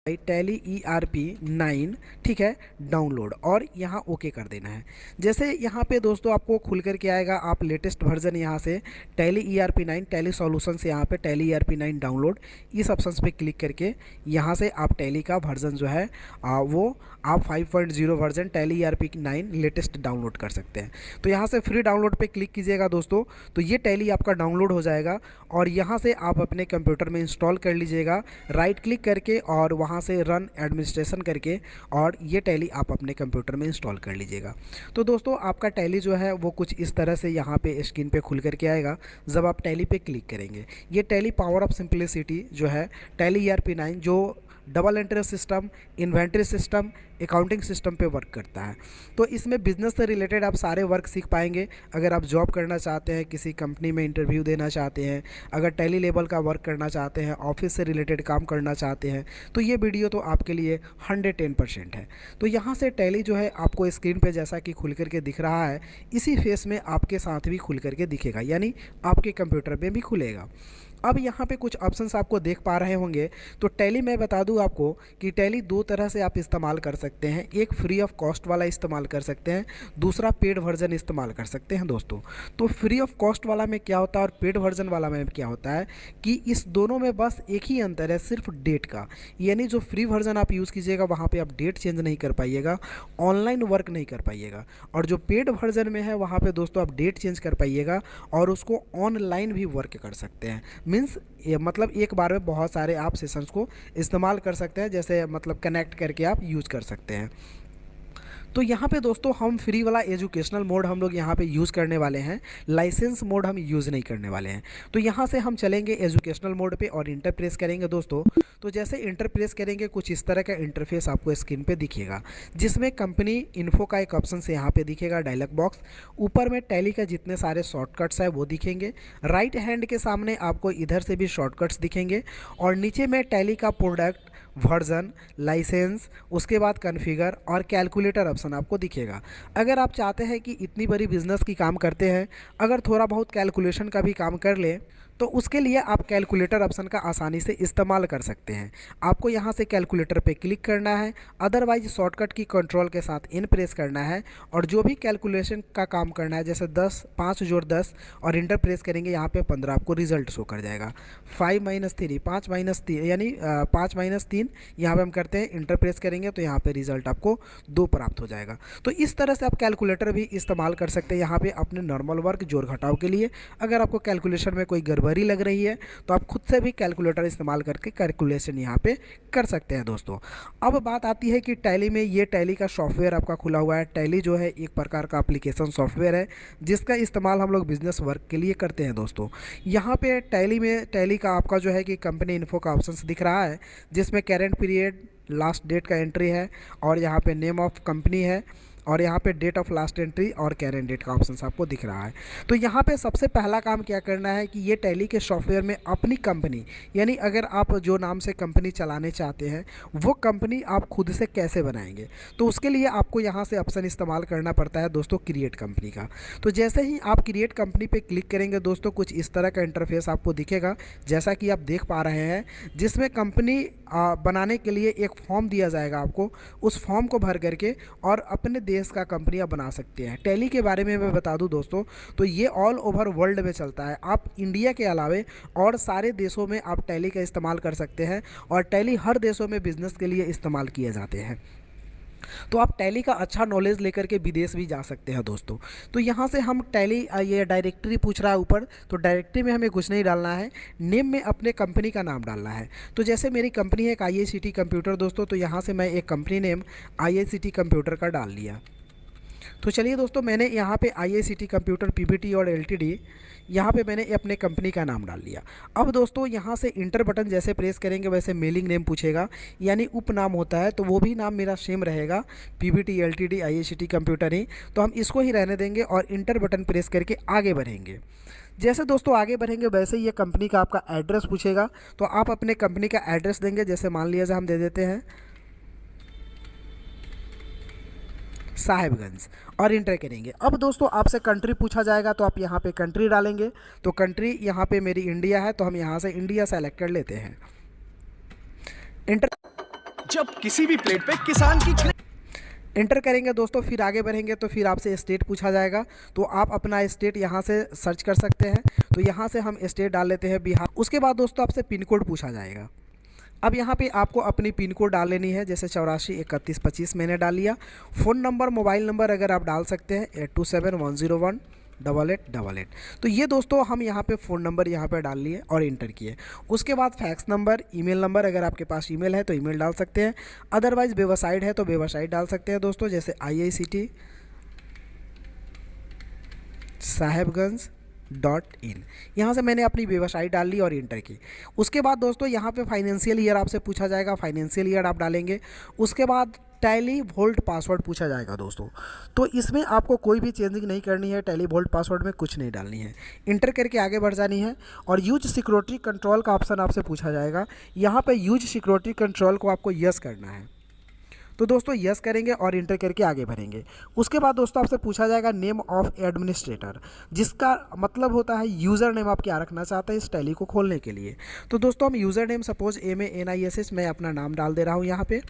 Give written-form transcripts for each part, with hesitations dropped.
Tally ERP 9, ठीक है, download, और यहाँ ओके कर देना है। जैसे यहाँ पे दोस्तों आपको खुल करके आएगा, आप लेटेस्ट वर्जन यहाँ से टैली ERP 9 टैली सॉल्यूशन से यहाँ पे टैली ERP 9 डाउनलोड, इस ऑप्शन पे क्लिक करके यहाँ से आप टैली का वर्जन जो है वो आप 5.0 version tally ERP 9 latest download कर सकते हैं। तो यहाँ से फ्री डाउनलोड पे क्लिक कीजिएगा दोस्तों, तो ये टैली आपका डाउनलोड हो जाएगा और यहाँ से आप अपने कंप्यूटर में इंस्टॉल कर लीजिएगा, राइट क्लिक करके और वहाँ से रन एडमिनिस्ट्रेशन करके, और ये टैली आप अपने कंप्यूटर में इंस्टॉल कर लीजिएगा। तो दोस्तों आपका टैली जो है वो कुछ इस तरह से यहाँ पे स्क्रीन पे खुल करके आएगा जब आप टैली पे क्लिक करेंगे। ये टैली पावर ऑफ सिंप्लिसिटी जो है टैली ERP 9 जो double entry system, inventory system, accounting system पे वर्क करता है। तो इसमें बिजनेस से रिलेटेड आप सारे वर्क सीख पाएंगे। अगर आप जॉब करना चाहते हैं, किसी कंपनी में इंटरव्यू देना चाहते हैं, अगर टैली लेवल का वर्क करना चाहते हैं, ऑफिस से रिलेटेड काम करना चाहते हैं, तो ये वीडियो तो आपके लिए 110% है। तो यहाँ से टैली जो है आपको स्क्रीन पे जैसा कि खुल करके दिख रहा है, इसी फेस में आपके साथ भी खुल करके दिखेगा, यानी आपके कंप्यूटर में भी खुलेगा। अब यहाँ पे कुछ ऑप्शंस आपको देख पा रहे होंगे। तो टैली मैं बता दूँ आपको कि टैली दो तरह से आप इस्तेमाल कर सकते हैं, एक फ्री ऑफ कॉस्ट वाला इस्तेमाल कर सकते हैं, दूसरा पेड वर्जन इस्तेमाल कर सकते हैं दोस्तों। तो फ्री ऑफ कॉस्ट वाला में क्या होता है और पेड वर्जन वाला में क्या होता है कि इस दोनों में बस एक ही अंतर है, सिर्फ डेट का। यानी जो फ्री वर्जन आप यूज़ कीजिएगा वहाँ पर आप डेट चेंज नहीं कर पाइएगा, ऑनलाइन वर्क नहीं कर पाइएगा, और जो पेड वर्जन में है वहाँ पर दोस्तों आप डेट चेंज कर पाइएगा और उसको ऑनलाइन भी वर्क कर सकते हैं। मीन्स ये मतलब एक बार में बहुत सारे आप सेशंस को इस्तेमाल कर सकते हैं, जैसे मतलब कनेक्ट करके आप यूज़ कर सकते हैं। तो यहाँ पे दोस्तों हम फ्री वाला एजुकेशनल मोड हम लोग यहाँ पे यूज़ करने वाले हैं, लाइसेंस मोड हम यूज़ नहीं करने वाले हैं। तो यहाँ से हम चलेंगे एजुकेशनल मोड पे और इंटर प्रेस करेंगे दोस्तों। तो जैसे इंटर प्रेस करेंगे कुछ इस तरह का इंटरफेस आपको स्क्रीन पे दिखेगा, जिसमें कंपनी इन्फो का एक ऑप्शन से यहाँ पे दिखेगा डायलॉग बॉक्स। ऊपर में टैली का जितने सारे शॉर्टकट्स है वो दिखेंगे, राइट हैंड के सामने आपको इधर से भी शॉर्टकट्स दिखेंगे, और नीचे में टैली का प्रोडक्ट, वर्जन, लाइसेंस, उसके बाद कॉन्फ़िगर और कैलकुलेटर ऑप्शन आपको दिखेगा। अगर आप चाहते हैं कि इतनी बड़ी बिजनेस की काम करते हैं, अगर थोड़ा बहुत कैलकुलेशन का भी काम कर ले, तो उसके लिए आप कैलकुलेटर ऑप्शन का आसानी से इस्तेमाल कर सकते हैं। आपको यहाँ से कैलकुलेटर पे क्लिक करना है, अदरवाइज शॉर्टकट की कंट्रोल के साथ इन प्रेस करना है, और जो भी कैलकुलेशन का काम करना है, जैसे 10 5 जोड़ 10 और इंटर प्रेस करेंगे, यहाँ पे 15 आपको रिजल्ट शो कर जाएगा। 5 - 3 5 - 3 यानी 5 - 3 यहाँ पर हम करते हैं, इंटर प्रेस करेंगे तो यहाँ पर रिजल्ट आपको 2 प्राप्त हो जाएगा। तो इस तरह से आप कैलकुलेटर भी इस्तेमाल कर सकते हैं यहाँ पर अपने नॉर्मल वर्क जोड़ घटाव के लिए। अगर आपको कैलकुलेशन में कोई गड़बड़ी लग रही है तो आप खुद से भी कैलकुलेटर इस्तेमाल करके कैलकुलेशन यहाँ पे कर सकते हैं दोस्तों। अब बात आती है कि टैली में, ये टैली का सॉफ्टवेयर आपका खुला हुआ है। टैली जो है एक प्रकार का एप्लीकेशन सॉफ्टवेयर है जिसका इस्तेमाल हम लोग बिजनेस वर्क के लिए करते हैं दोस्तों। यहाँ पे टैली में टैली का आपका जो है कि कंपनी इन्फो का ऑप्शन दिख रहा है, जिसमें करेंट पीरियड, लास्ट डेट का एंट्री है, और यहाँ पे नेम ऑफ कंपनी है, और यहाँ पे डेट ऑफ लास्ट एंट्री और करेंट डेट का ऑप्शन आपको दिख रहा है। तो यहाँ पे सबसे पहला काम क्या करना है कि ये टैली के सॉफ्टवेयर में अपनी कंपनी, यानी अगर आप जो नाम से कंपनी चलाने चाहते हैं वो कंपनी आप खुद से कैसे बनाएंगे, तो उसके लिए आपको यहाँ से ऑप्शन इस्तेमाल करना पड़ता है दोस्तों, क्रिएट कंपनी का। तो जैसे ही आप क्रिएट कंपनी पे क्लिक करेंगे दोस्तों, कुछ इस तरह का इंटरफेस आपको दिखेगा, जैसा कि आप देख पा रहे हैं, जिसमें कंपनी बनाने के लिए एक फॉर्म दिया जाएगा आपको। उस फॉर्म को भर करके और अपने देश का कंपनियां बना सकते हैं। टैली के बारे में मैं बता दूं दोस्तों, तो ये ऑल ओवर वर्ल्ड में चलता है। आप इंडिया के अलावे और सारे देशों में आप टैली का इस्तेमाल कर सकते हैं, और टैली हर देशों में बिजनेस के लिए इस्तेमाल किए जाते हैं। तो आप टैली का अच्छा नॉलेज लेकर के विदेश भी जा सकते हैं दोस्तों। तो यहाँ से हम टैली, ये डायरेक्टरी पूछ रहा है ऊपर, तो डायरेक्टरी में हमें कुछ नहीं डालना है, नेम में अपने कंपनी का नाम डालना है। तो जैसे मेरी कंपनी है एक IICT कंप्यूटर दोस्तों, तो यहाँ से मैं एक कंपनी नेम IICT कंप्यूटर का डाल लिया। तो चलिए दोस्तों, मैंने यहाँ पे IICT कंप्यूटर PBT और LTD, यहाँ पे मैंने अपने कंपनी का नाम डाल लिया। अब दोस्तों यहाँ से इंटर बटन जैसे प्रेस करेंगे वैसे मेलिंग नेम पूछेगा, यानी उपनाम होता है, तो वो भी नाम मेरा सेम रहेगा, PBT LTD IICT कंप्यूटर ही। तो हम इसको ही रहने देंगे और इंटर बटन प्रेस करके आगे बढ़ेंगे। जैसे दोस्तों आगे बढ़ेंगे वैसे ही ये कंपनी का आपका एड्रेस पूछेगा, तो आप अपने कंपनी का एड्रेस देंगे। जैसे मान लिया जाए हम दे देते हैं साहेबगंज, और इंटर करेंगे। अब दोस्तों आपसे कंट्री पूछा जाएगा, तो आप यहाँ पे कंट्री डालेंगे। तो कंट्री यहाँ पे मेरी इंडिया है, तो हम यहाँ से इंडिया सेलेक्ट कर लेते हैं, इंटर। जब किसी भी प्लेट पे किसान की इंटर करेंगे दोस्तों, फिर आगे बढ़ेंगे तो फिर आपसे स्टेट पूछा जाएगा, तो आप अपना स्टेट यहाँ से सर्च कर सकते हैं। तो यहाँ से हम स्टेट डाल लेते हैं बिहार। उसके बाद दोस्तों आपसे पिन कोड पूछा जाएगा। अब यहाँ पे आपको अपनी पिन कोड डाल लेनी है, जैसे 84 31 25 मैंने डाल लिया। फ़ोन नंबर मोबाइल नंबर अगर आप डाल सकते हैं 8271018888। तो ये दोस्तों हम यहाँ पे फ़ोन नंबर यहाँ पे डाल लिए और इंटर किए। उसके बाद फैक्स नंबर, ईमेल नंबर, अगर आपके पास ईमेल है तो ईमेल डाल सकते हैं, अदरवाइज़ वेबसाइट है तो वेबसाइट डाल सकते हैं दोस्तों, जैसे IICT साहेबगंज.in। यहाँ से मैंने अपनी वेबसाइट डाल ली और इंटर की। उसके बाद दोस्तों यहाँ पे फाइनेंशियल ईयर आपसे पूछा जाएगा, फाइनेंशियल ईयर आप डालेंगे। उसके बाद टैली वोल्ट पासवर्ड पूछा जाएगा दोस्तों, तो इसमें आपको कोई भी चेंजिंग नहीं करनी है, टैली वोल्ट पासवर्ड में कुछ नहीं डालनी है, इंटर करके आगे बढ़ जानी है। और यूज सिक्योरिटी कंट्रोल का ऑप्शन आपसे पूछा जाएगा, यहाँ पे यूज सिक्योरिटी कंट्रोल को आपको यस करना है। तो दोस्तों यस करेंगे और इंटर करके आगे बढ़ेंगे। उसके बाद दोस्तों आपसे पूछा जाएगा नेम ऑफ एडमिनिस्ट्रेटर, जिसका मतलब होता है यूज़र नेम आप क्या रखना चाहते हैं इस टैली को खोलने के लिए। तो दोस्तों हम यूज़र नेम सपोज MANISS मैं अपना नाम डाल दे रहा हूँ यहाँ पे।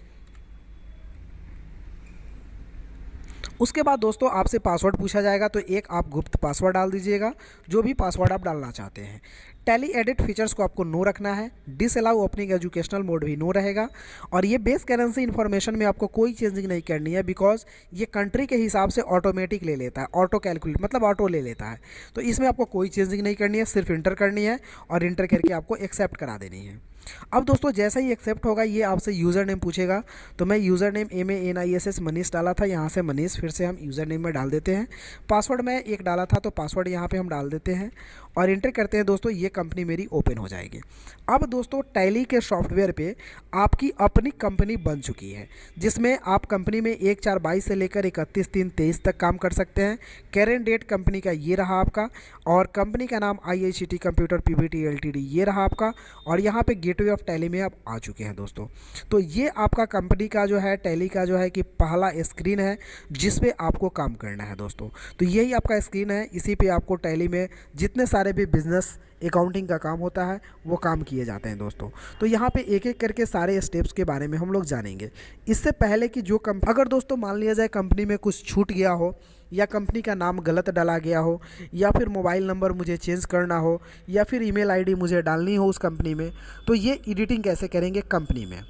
उसके बाद दोस्तों आपसे पासवर्ड पूछा जाएगा, तो एक आप गुप्त पासवर्ड डाल दीजिएगा, जो भी पासवर्ड आप डालना चाहते हैं। टैली एडिट फीचर्स को आपको नो रखना है, डिसअलाउ ओपनिंग एजुकेशनल मोड भी नो रहेगा। और ये बेस करेंसी इन्फॉर्मेशन में आपको कोई चेंजिंग नहीं करनी है, बिकॉज ये कंट्री के हिसाब से ऑटोमेटिक ले लेता है, ऑटो कैलकुलेट मतलब ऑटो ले लेता है। तो इसमें आपको कोई चेंजिंग नहीं करनी है, सिर्फ इंटर करनी है और इंटर करके आपको एक्सेप्ट करा देनी है। अब दोस्तों जैसा ही एक्सेप्ट होगा ये आपसे यूज़र नेम पूछेगा, तो मैं यूज़र नेम MANISS मनीष डाला था, यहाँ से मनीष फिर से हम यूज़र नेम में डाल देते हैं। पासवर्ड मैं एक डाला था तो पासवर्ड यहाँ पे हम डाल देते हैं और इंटर करते हैं दोस्तों, ये कंपनी मेरी ओपन हो जाएगी। अब दोस्तों टैली के सॉफ्टवेयर पे आपकी अपनी कंपनी बन चुकी है, जिसमें आप कंपनी में 1/4/22 से लेकर 31/3/23 तक काम कर सकते हैं। करेंट डेट कंपनी का ये रहा आपका, और कंपनी का नाम IICT कंप्यूटर PVT LTD ये रहा आपका, और यहाँ पे गेटवे ऑफ टैली में आप आ चुके हैं दोस्तों। तो ये आपका कंपनी का जो है टैली का जो है कि पहला स्क्रीन है जिस पे आपको काम करना है दोस्तों। तो यही आपका स्क्रीन है, इसी पे आपको टैली में जितने सारे भी बिजनेस अकाउंटिंग का काम होता है वो काम किए जाते हैं दोस्तों। तो यहाँ पे एक एक करके सारे स्टेप्स के बारे में हम लोग जानेंगे। इससे पहले कि जो अगर दोस्तों मान लिया जाए कंपनी में कुछ छूट गया हो, या कंपनी का नाम गलत डाला गया हो, या फिर मोबाइल नंबर मुझे चेंज करना हो, या फिर ईमेल आईडी मुझे डालनी हो उस कंपनी में, तो ये एडिटिंग कैसे करेंगे कंपनी में।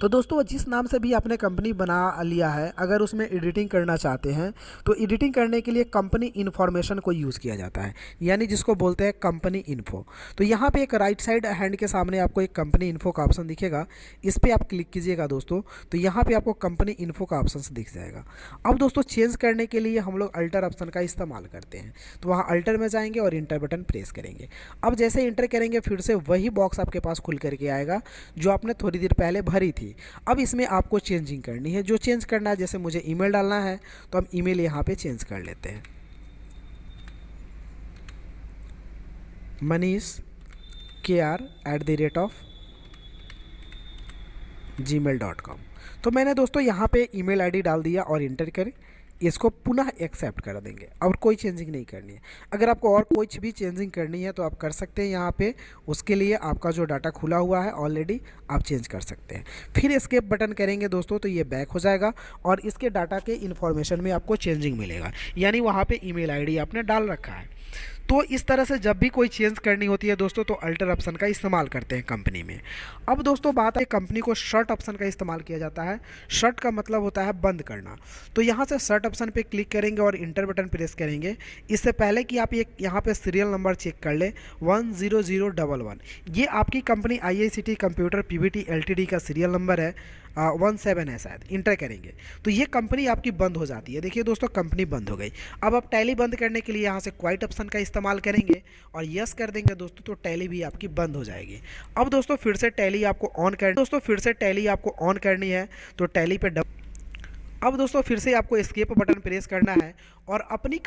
तो दोस्तों जिस नाम से भी आपने कंपनी बना लिया है, अगर उसमें एडिटिंग करना चाहते हैं तो एडिटिंग करने के लिए कंपनी इन्फॉर्मेशन को यूज़ किया जाता है, यानी जिसको बोलते हैं कंपनी इन्फो। तो यहाँ पे एक राइट साइड हैंड के सामने आपको एक कंपनी इन्फो का ऑप्शन दिखेगा, इस पर आप क्लिक कीजिएगा दोस्तों, तो यहाँ पे आपको कंपनी इन्फो का ऑप्शन दिख जाएगा। अब दोस्तों चेंज करने के लिए हम लोग अल्टर ऑप्शन का इस्तेमाल करते हैं, तो वहाँ अल्टर में जाएंगे और इंटर बटन प्रेस करेंगे। अब जैसे इंटर करेंगे फिर से वही बॉक्स आपके पास खुल करके आएगा जो आपने थोड़ी देर पहले भरी थी। अब इसमें आपको चेंजिंग करनी है, जो चेंज करना है, जैसे मुझे ईमेल डालना है तो हम ईमेल यहाँ पे चेंज कर लेते हैं, manish@gmail.com। तो मैंने दोस्तों यहाँ पे ईमेल आईडी डाल दिया और इंटर करें, इसको पुनः एक्सेप्ट कर देंगे और कोई चेंजिंग नहीं करनी है। अगर आपको और कुछ भी चेंजिंग करनी है तो आप कर सकते हैं यहाँ पे, उसके लिए आपका जो डाटा खुला हुआ है ऑलरेडी आप चेंज कर सकते हैं। फिर एस्केप बटन करेंगे दोस्तों तो ये बैक हो जाएगा और इसके डाटा के इन्फॉर्मेशन में आपको चेंजिंग मिलेगा, यानी वहाँ पे ईमेल आईडी आपने डाल रखा है। तो इस तरह से जब भी कोई चेंज करनी होती है दोस्तों तो अल्टर ऑप्शन का इस्तेमाल करते हैं कंपनी में। अब दोस्तों बात है कंपनी को शर्ट ऑप्शन का इस्तेमाल किया जाता है। शर्ट का मतलब होता है बंद करना। तो यहाँ से शर्ट ऑप्शन पे क्लिक करेंगे और इंटर बटन प्रेस करेंगे। इससे पहले कि आप यहाँ पे सीरियल नंबर चेक कर ले 10011, ये आपकी company IICT computer PVT LTD का सीरियल नंबर है, 17 है शायद। इंटर करेंगे तो ये कंपनी आपकी बंद हो जाती है। देखिए दोस्तों कंपनी बंद हो गई। अब आप टैली बंद करने के लिए यहाँ से क्वाइट ऑप्शन का इस्तेमाल करेंगे और यस कर देंगे दोस्तों, तो टैली भी आपकी बंद हो जाएगी। अब दोस्तों फिर से टैली आपको ऑन करनी है तो टैली पे अब दोस्तों फिर से आपको एस्केप बटन प्रेस करना है और अपनी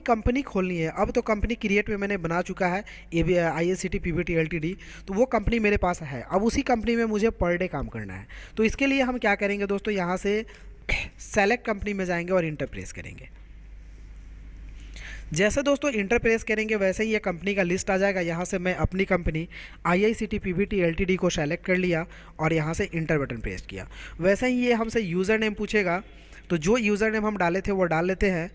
कंपनी खोलनी है। अब तो कंपनी क्रिएट में मैंने बना चुका है IICT PVT LTD, तो वो कंपनी मेरे पास है। अब उसी कंपनी में मुझे पर डे काम करना है। तो इसके लिए हम क्या करेंगे दोस्तों, यहाँ से सेलेक्ट कंपनी में जाएंगे और इंटर प्रेस करेंगे। जैसे दोस्तों इंटर प्रेस करेंगे वैसे ही ये कंपनी का लिस्ट आ जाएगा। यहाँ से मैं अपनी कंपनी IICT PVT LTD को सेलेक्ट कर लिया और यहाँ से इंटर बटन प्रेस किया। वैसे ही ये हमसे यूज़र नेम पूछेगा, तो जो यूज़र नेम हम डाले थे वो डाल लेते हैं।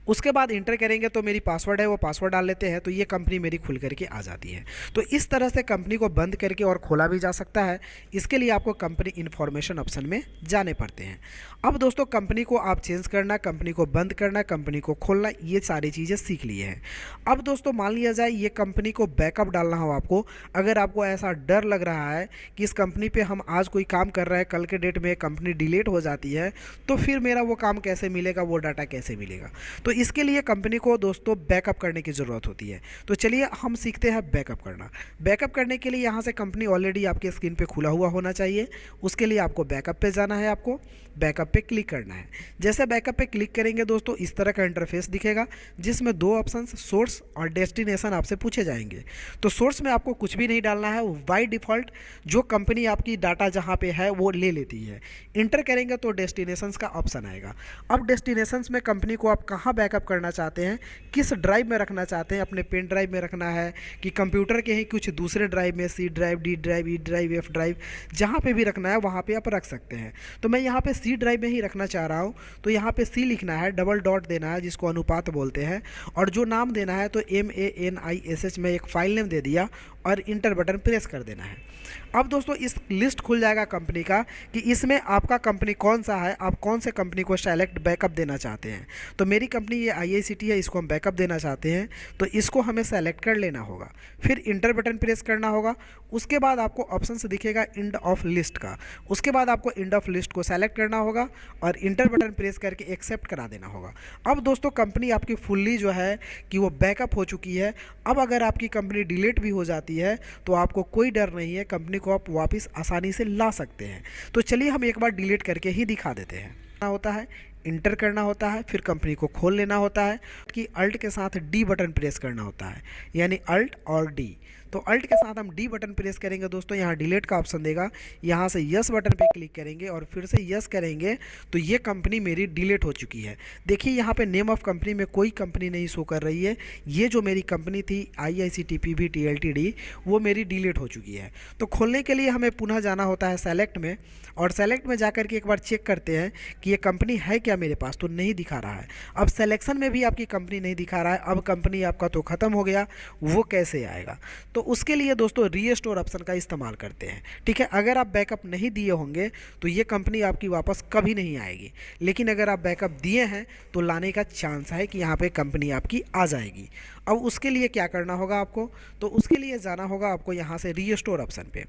उसके बाद इंटर करेंगे तो मेरी पासवर्ड है वो पासवर्ड डाल लेते हैं, तो ये कंपनी मेरी खुल करके आ जाती है। तो इस तरह से कंपनी को बंद करके और खोला भी जा सकता है। इसके लिए आपको कंपनी इन्फॉर्मेशन ऑप्शन में जाने पड़ते हैं। अब दोस्तों कंपनी को आप चेंज करना, कंपनी को बंद करना, कंपनी को खोलना, ये सारी चीज़ें सीख लिए हैं। अब दोस्तों मान लिया जाए ये कंपनी को बैकअप डालना हो आपको, अगर आपको ऐसा डर लग रहा है कि इस कंपनी पे हम आज कोई काम कर रहे हैं, कल के डेट में कंपनी डिलीट हो जाती है, तो फिर मेरा वो काम कैसे मिलेगा, वो डाटा कैसे मिलेगा। तो इसके लिए कंपनी को दोस्तों बैकअप करने की ज़रूरत होती है। तो चलिए हम सीखते हैं बैकअप करना। बैकअप करने के लिए यहाँ से कंपनी ऑलरेडी आपके स्क्रीन पे खुला हुआ होना चाहिए। उसके लिए आपको बैकअप पे जाना है, आपको बैकअप पे क्लिक करना है। जैसे बैकअप पे क्लिक करेंगे दोस्तों इस तरह का इंटरफेस दिखेगा, जिसमें दो ऑप्शन सोर्स और डेस्टिनेशन आपसे पूछे जाएंगे। तो सोर्स में आपको कुछ भी नहीं डालना है, बाय डिफ़ॉल्ट जो कंपनी आपकी डाटा जहाँ पे है वो ले लेती है। इंटर करेंगे तो डेस्टिनेशंस का ऑप्शन आएगा। अब डेस्टिनेशंस में कंपनी को आप कहाँ बैकअप करना चाहते हैं, किस ड्राइव में रखना चाहते हैं, अपने पेन ड्राइव में रखना है कि कंप्यूटर के ही कुछ दूसरे ड्राइव में, C drive, D drive, E drive, F drive, जहाँ पे भी रखना है वहाँ पे आप रख सकते हैं। तो मैं यहाँ पे C ड्राइव में ही रखना चाह रहा हूँ, तो यहाँ पे C लिखना है, डबल डॉट देना है जिसको अनुपात बोलते हैं, और जो नाम देना है तो MANISH में एक फाइल नेम दे दिया और इंटर बटन प्रेस कर देना है। अब दोस्तों इस लिस्ट खुल जाएगा कंपनी का कि इसमें आपका कंपनी कौन सा है, आप कौन से कंपनी को सेलेक्ट बैकअप देना चाहते हैं। तो मेरी कंपनी ये IICT है, इसको हम बैकअप देना चाहते हैं, तो इसको हमें सेलेक्ट कर लेना होगा। फिर इंटर बटन प्रेस करना होगा। उसके बाद आपको ऑप्शन से दिखेगा एंड ऑफ लिस्ट का, उसके बाद आपको एंड ऑफ लिस्ट को सेलेक्ट करना होगा और इंटर बटन प्रेस करके एक्सेप्ट करा देना होगा। अब दोस्तों कंपनी आपकी फुल्ली जो है कि वो बैकअप हो चुकी है। अब अगर आपकी कंपनी डिलीट भी हो जाती है तो आपको कोई डर नहीं है, कंपनी को आप वापस आसानी से ला सकते हैं। तो चलिए हम एक बार डिलीट करके ही दिखा देते हैं। होता है इंटर करना होता है, फिर कंपनी को खोल लेना होता है कि अल्ट के साथ D बटन प्रेस करना होता है, यानी अल्ट और D। तो अल्ट के साथ हम D बटन प्रेस करेंगे दोस्तों, यहाँ डिलीट का ऑप्शन देगा, यहाँ से यस बटन पे क्लिक करेंगे और फिर से यस करेंगे तो ये कंपनी मेरी डिलीट हो चुकी है। देखिए यहाँ पे नेम ऑफ कंपनी में कोई कंपनी नहीं शो कर रही है। ये जो मेरी कंपनी थी IICT PVT LTD वो मेरी डिलीट हो चुकी है। तो खोलने के लिए हमें पुनः जाना होता है सेलेक्ट में, और सेलेक्ट में जाकर के एक बार चेक करते हैं कि ये कंपनी है क्या मेरे पास, तो नहीं दिखा रहा है। अब सिलेक्शन में भी आपकी कंपनी नहीं दिखा रहा है। अब कंपनी आपका तो ख़त्म हो गया, वो कैसे आएगा। तो उसके लिए दोस्तों रीस्टोर ऑप्शन का इस्तेमाल करते हैं। ठीक है, अगर आप बैकअप नहीं दिए होंगे तो ये कंपनी आपकी वापस कभी नहीं आएगी, लेकिन अगर आप बैकअप दिए हैं तो लाने का चांस है कि यहाँ पे कंपनी आपकी आ जाएगी। अब उसके लिए क्या करना होगा आपको, तो उसके लिए जाना होगा आपको यहाँ से रीस्टोर ऑप्शन पे,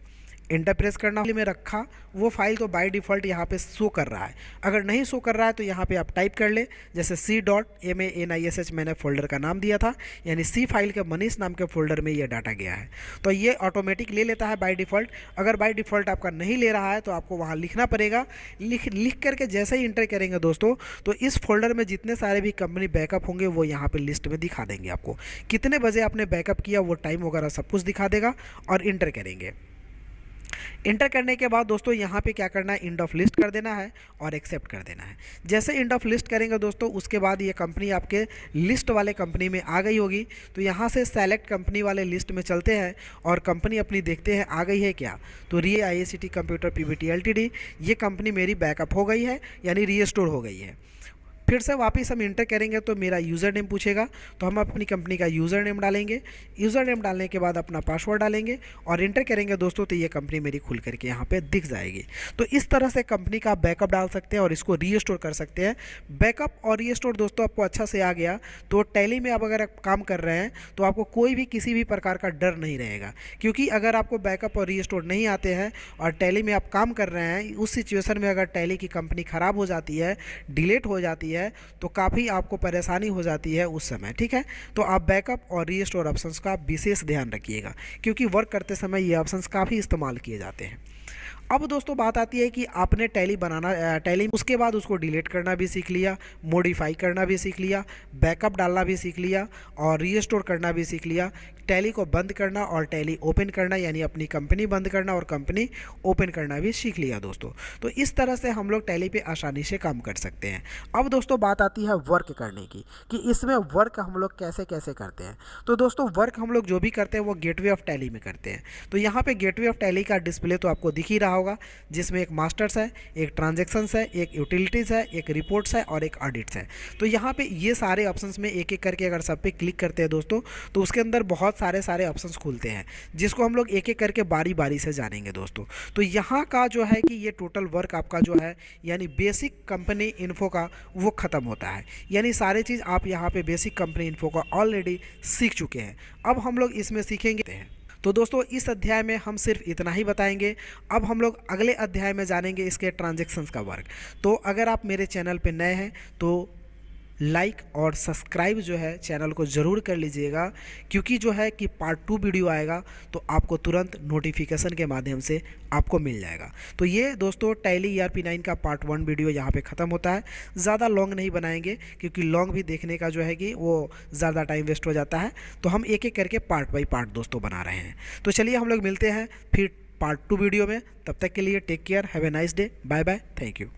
इंटर प्रेस करना में रखा वो फाइल तो बाय डिफ़ॉल्ट यहाँ पे शो कर रहा है। अगर नहीं शो कर रहा है तो यहाँ पे आप टाइप कर ले, जैसे C.MANISH मैंने फोल्डर का नाम दिया था, यानी C फाइल के मनीष नाम के फोल्डर में ये डाटा गया है। तो ये ऑटोमेटिक ले लेता है बाय डिफ़ॉल्ट। अगर बाय डिफ़ॉल्ट आपका नहीं ले रहा है तो आपको वहाँ लिखना पड़ेगा। लिख करके जैसे ही इंटर करेंगे दोस्तों तो इस फोल्डर में जितने सारे भी कंपनी बैकअप होंगे वो यहाँ पर लिस्ट में दिखा देंगे। आपको कितने बजे आपने बैकअप किया वो टाइम वगैरह सब कुछ दिखा देगा, और इंटर करेंगे। इंटर करने के बाद दोस्तों यहाँ पे क्या करना है, इंड ऑफ लिस्ट कर देना है और एक्सेप्ट कर देना है। जैसे इंड ऑफ लिस्ट करेंगे दोस्तों उसके बाद ये कंपनी आपके लिस्ट वाले कंपनी में आ गई होगी। तो यहाँ से सेलेक्ट कंपनी वाले लिस्ट में चलते हैं और कंपनी अपनी देखते हैं आ गई है क्या। तो IICT कंप्यूटर PVT LTD ये कंपनी मेरी बैकअप हो गई है, यानी रीस्टोर हो गई है। फिर से वापस हम इंटर करेंगे तो मेरा यूज़र नेम पूछेगा, तो हम अपनी कंपनी का यूज़र नेम डालेंगे। यूज़र नेम डालने के बाद अपना पासवर्ड डालेंगे और इंटर करेंगे दोस्तों, तो ये कंपनी मेरी खुल करके यहाँ पे दिख जाएगी। तो इस तरह से कंपनी का बैकअप डाल सकते हैं और इसको रीस्टोर कर सकते हैं। बैकअप और रीस्टोर दोस्तों आपको अच्छा से आ गया तो टैली में आप अगर काम कर रहे हैं तो आपको कोई भी किसी भी प्रकार का डर नहीं रहेगा, क्योंकि अगर आपको बैकअप और रीस्टोर नहीं आते हैं और टैली में आप काम कर रहे हैं, उस सिचुएशन में अगर टैली की कंपनी ख़राब हो जाती है, डिलीट हो जाती है, तो काफ़ी आपको परेशानी हो जाती है उस समय। ठीक है, तो आप बैकअप और रीस्टोर ऑप्शंस का विशेष ध्यान रखिएगा, क्योंकि वर्क करते समय ये ऑप्शंस काफ़ी इस्तेमाल किए जाते हैं। अब दोस्तों बात आती है कि आपने टैली बनाना टैली उसके बाद उसको डिलीट करना भी सीख लिया, मॉडिफाई करना भी सीख लिया, बैकअप डालना भी सीख लिया और रीस्टोर करना भी सीख लिया, टैली को बंद करना और टैली ओपन करना यानी अपनी कंपनी बंद करना और कंपनी ओपन करना भी सीख लिया दोस्तों। तो इस तरह से हम लोग टैली पे आसानी से काम कर सकते हैं। अब दोस्तों बात आती है वर्क करने की कि इसमें वर्क हम लोग कैसे कैसे करते हैं। तो दोस्तों वर्क हम लोग जो भी करते हैं वो गेटवे ऑफ टैली में करते हैं। तो यहाँ पे गेटवे ऑफ टैली का डिस्प्ले तो आपको दिख ही रहा होगा, जिसमें एक मास्टर्स है, एक ट्रांजेक्शन्स है, एक यूटिलिटीज़ है, एक रिपोर्ट्स है और एक ऑडिट्स है। तो यहाँ पे ये सारे ऑप्शंस में एक एक करके अगर सब पे क्लिक करते हैं दोस्तों तो उसके अंदर बहुत सारे ऑप्शंस खुलते हैं, जिसको हम लोग एक एक करके बारी बारी से जानेंगे दोस्तों। तो यहाँ का जो है कि ये टोटल वर्क आपका जो है यानी बेसिक कंपनी इन्फो का वो ख़त्म होता है, यानी सारे चीज़ आप यहाँ पे बेसिक कंपनी इन्फो का ऑलरेडी सीख चुके हैं। अब हम लोग इसमें सीखेंगे हैं। तो दोस्तों इस अध्याय में हम सिर्फ इतना ही बताएंगे। अब हम लोग अगले अध्याय में जानेंगे इसके ट्रांजैक्शंस का वर्क। तो अगर आप मेरे चैनल पे नए हैं तो लाइक और सब्सक्राइब जो है चैनल को ज़रूर कर लीजिएगा, क्योंकि जो है कि पार्ट 2 वीडियो आएगा तो आपको तुरंत नोटिफिकेशन के माध्यम से आपको मिल जाएगा। तो ये दोस्तों टैली ERP9 का पार्ट 1 वीडियो यहाँ पे ख़त्म होता है। ज़्यादा लॉन्ग नहीं बनाएंगे क्योंकि लॉन्ग भी देखने का जो है कि वो ज़्यादा टाइम वेस्ट हो जाता है। तो हम एक एक करके पार्ट बाई पार्ट दोस्तों बना रहे हैं। तो चलिए हम लोग मिलते हैं फिर पार्ट 2 वीडियो में। तब तक के लिए take care, have a nice day, bye bye, thank you.